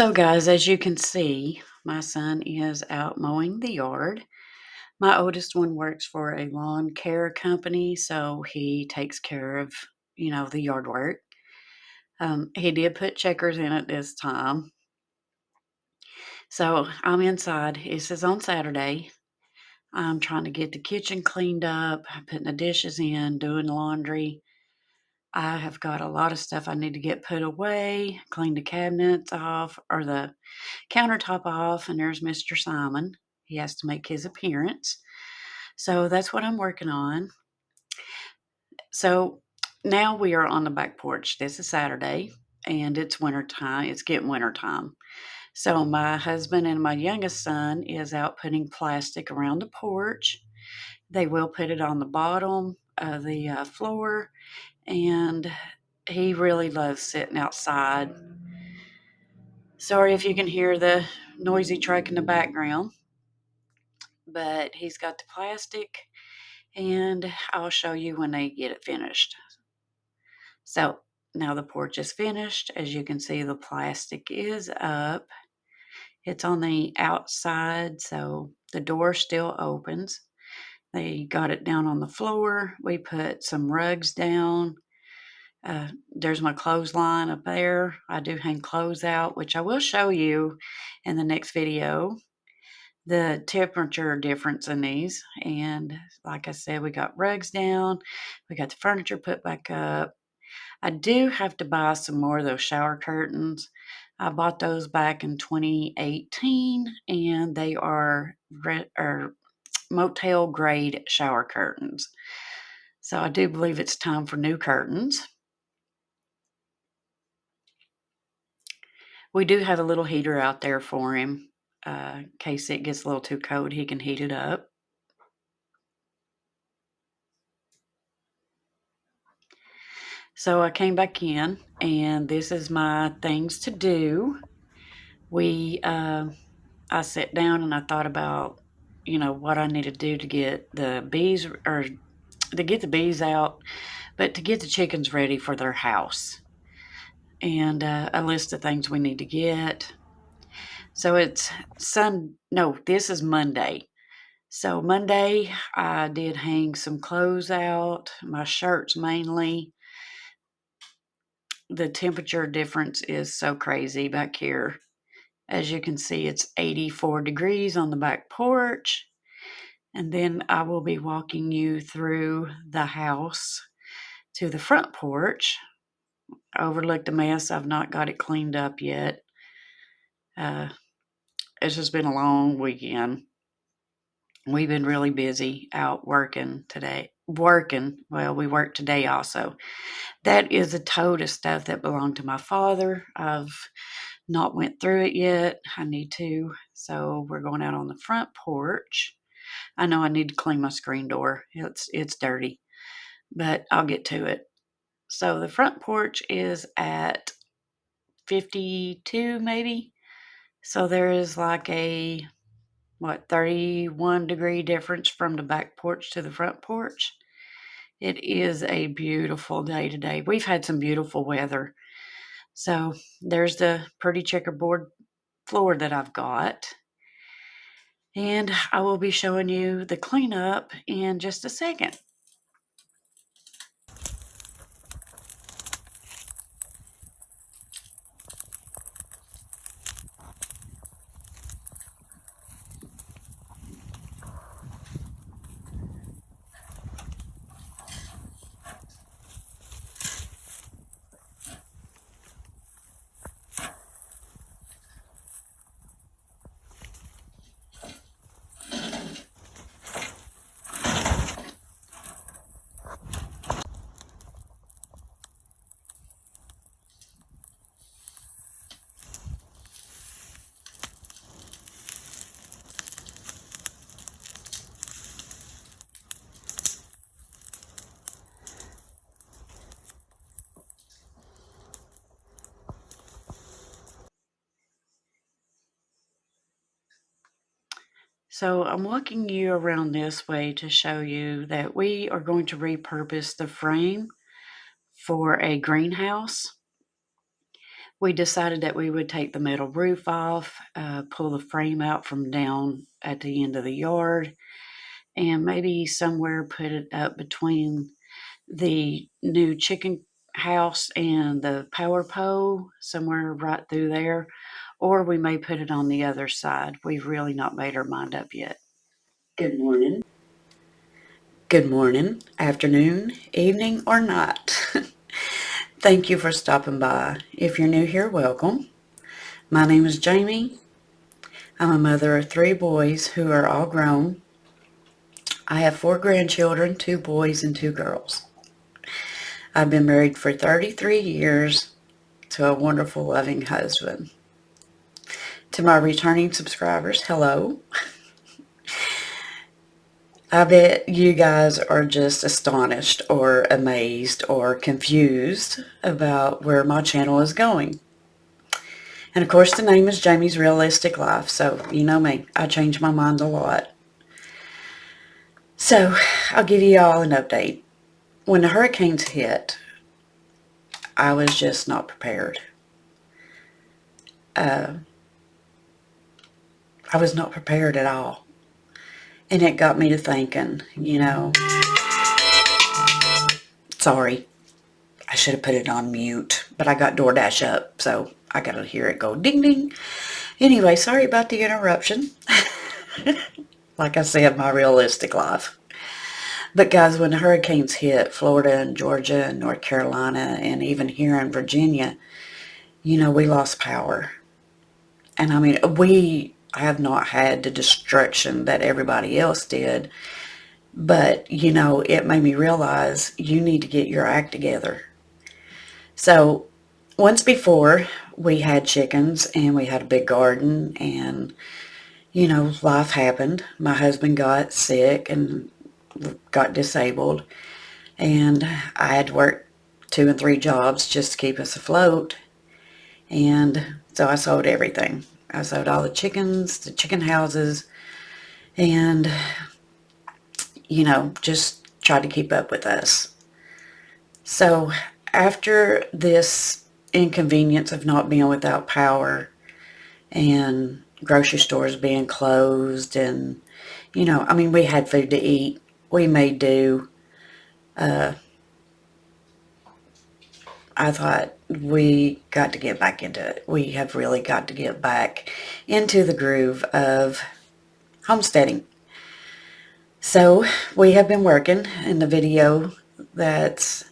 So, guys, as you can see, my son is out mowing the yard. My oldest one works for a lawn care company, so he takes care of, the yard work. He did put checkers in it this time. So I'm inside. This is on Saturday. I'm trying to get the kitchen cleaned up, putting the dishes in, doing laundry. I have got a lot of stuff I need to get put away, clean the cabinets off, or the countertop off, and there's Mr. Simon. He has to make his appearance. So that's what I'm working on. So now we are on the back porch. This is Saturday and it's winter time. It's getting winter time. So my husband and my youngest son is out putting plastic around the porch. They will put it on the bottom of the floor, and he really loves sitting outside. Sorry if you can hear the noisy truck in the background, but he's got the plastic, and I'll show you when they get it finished. So now the porch is finished. As you can see, the plastic is up. It's on the outside, so the door still opens. They got it down on the floor. We put some rugs down. There's my clothesline up there. I do hang clothes out, which I will show you in the next video, the temperature difference in these. And like I said, we got rugs down. We got the furniture put back up. I do have to buy some more of those shower curtains. I bought those back in 2018, and they are motel grade shower curtains. So I do believe it's time for new curtains. We do have a little heater out there for him. In case it gets a little too cold, he can heat it up. So I came back in, and this is my things to do. I sat down and I thought about, what I need to do to get the bees, or to get the bees out, but to get the chickens ready for their house, and a list of things we need to get. So this is Monday. So Monday, I did hang some clothes out, my shirts mainly. The temperature difference is so crazy back here. As you can see, it's 84 degrees on the back porch. And then I will be walking you through the house to the front porch. I overlooked a mess. I've not got it cleaned up yet. It's just been a long weekend. We've been really busy out working today. Well, we worked today also. That is a tote of stuff that belonged to my father. I've not went through it yet. I need to. So we're going out on the front porch. I know I need to clean my screen door. It's dirty, but I'll get to it. So the front porch is at 52 maybe. So there is like a 31 degree difference from the back porch to the front porch. It is a beautiful day today. We've had some beautiful weather. So there's the pretty checkerboard floor that I've got. And I will be showing you the cleanup in just a second. So I'm walking you around this way to show you that we are going to repurpose the frame for a greenhouse. We decided that we would take the metal roof off, pull the frame out from down at the end of the yard, and maybe somewhere put it up between the new chicken house and the power pole, somewhere right through there, or we may put it on the other side. We've really not made our mind up yet. Good morning. Good morning, afternoon, evening, or night. Thank you for stopping by. If you're new here, welcome. My name is Jamie. I'm a mother of 3 boys who are all grown. I have 4 grandchildren, 2 boys and 2 girls. I've been married for 33 years to a wonderful, loving husband. To my returning subscribers, hello. I bet you guys are just astonished or amazed or confused about where my channel is going. And of course, the name is Jamie's Realistic Life, so you know me, I change my mind a lot. So, I'll give you all an update. When the hurricanes hit, I was just not prepared. I was not prepared at all. And it got me to thinking, sorry, I should have put it on mute, but I got DoorDash up, so I got to hear it go ding ding. Anyway, sorry about the interruption. Like I said, my realistic life. But guys, when the hurricanes hit Florida and Georgia and North Carolina and even here in Virginia, we lost power. And I mean, we have not had the destruction that everybody else did. But, it made me realize you need to get your act together. So, once before, we had chickens and we had a big garden and, life happened. My husband got sick and got disabled. And I had to work 2 and 3 jobs just to keep us afloat. And so I sold everything. I sold all the chickens, the chicken houses, and, just tried to keep up with us. So after this inconvenience of not being without power and grocery stores being closed and, we had food to eat. We made do. I thought we got to get back into it. We have really got to get back into the groove of homesteading. So we have been working in the video that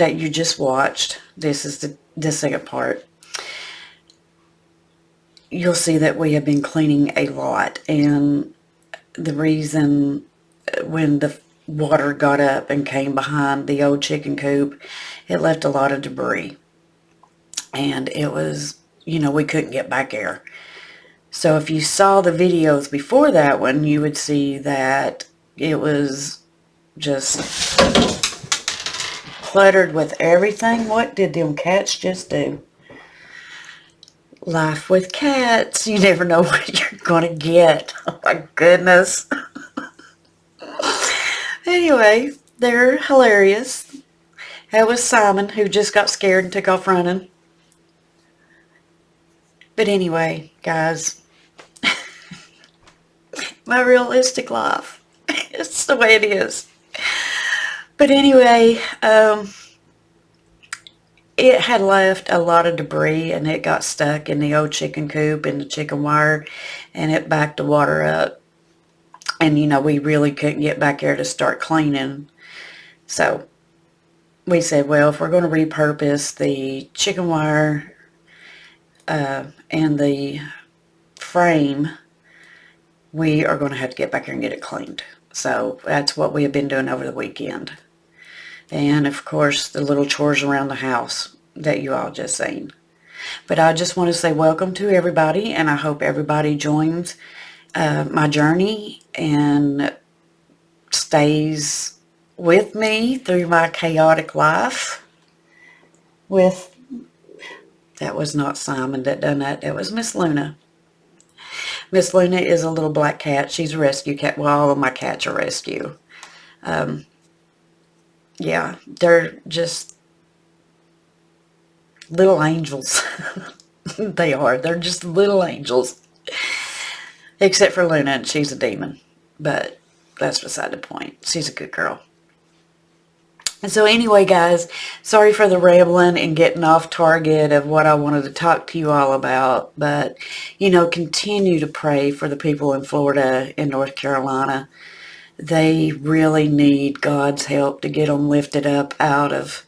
you just watched. This is the second part. You'll see that we have been cleaning a lot, and the reason when the water got up and came behind the old chicken coop, it left a lot of debris. And it was, we couldn't get back there. So if you saw the videos before that one, you would see that it was just cluttered with everything. What did them cats just do? Life with cats. You never know what you're going to get. Oh my goodness. Anyway, they're hilarious. That was Simon, who just got scared and took off running. But anyway, guys, my realistic life. It's the way it is. But anyway, it had left a lot of debris and it got stuck in the old chicken coop and the chicken wire, and it backed the water up. And, we really couldn't get back there to start cleaning. So we said, well, if we're going to repurpose the chicken wire and the frame, we are going to have to get back here and get it cleaned. So that's what we have been doing over the weekend. And, of course, the little chores around the house that you all just seen. But I just want to say welcome to everybody, and I hope everybody joins my journey and stays with me through my chaotic life. That was not Simon that done that. That was Miss Luna. Miss Luna is a little black cat. She's a rescue cat. Well, all of my cats are rescue. Yeah, they're just Little angels. They are. They're just little angels. Except for Luna, and she's a demon. But that's beside the point. She's a good girl. And so anyway, guys, sorry for the rambling and getting off target of what I wanted to talk to you all about. But, continue to pray for the people in Florida and North Carolina. They really need God's help to get them lifted up out of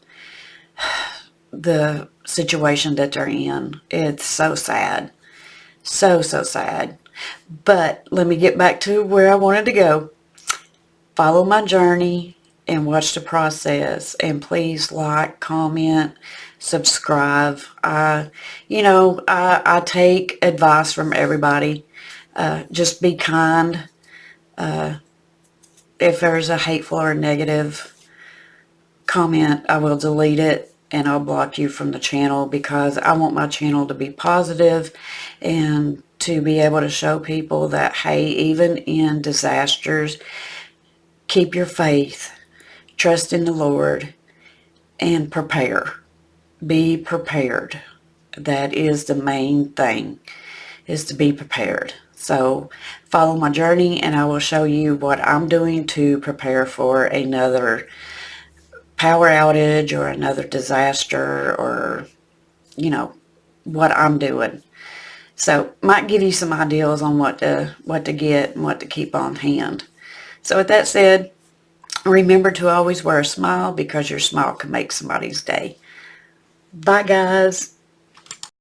the situation that they're in. It's so sad. So, so sad. But let me get back to where I wanted to go. Follow my journey and watch the process. And please like, comment, subscribe. I take advice from everybody. Just be kind. If there's a hateful or negative comment, I will delete it and I'll block you from the channel, because I want my channel to be positive and to be able to show people that, hey, even in disasters, keep your faith, trust in the Lord, and prepare. Be prepared. That is the main thing, is to be prepared. So follow my journey and I will show you what I'm doing to prepare for another power outage or another disaster, or, what I'm doing. So might give you some ideas on what to get and what to keep on hand. So with that said, remember to always wear a smile, because your smile can make somebody's day. Bye, guys.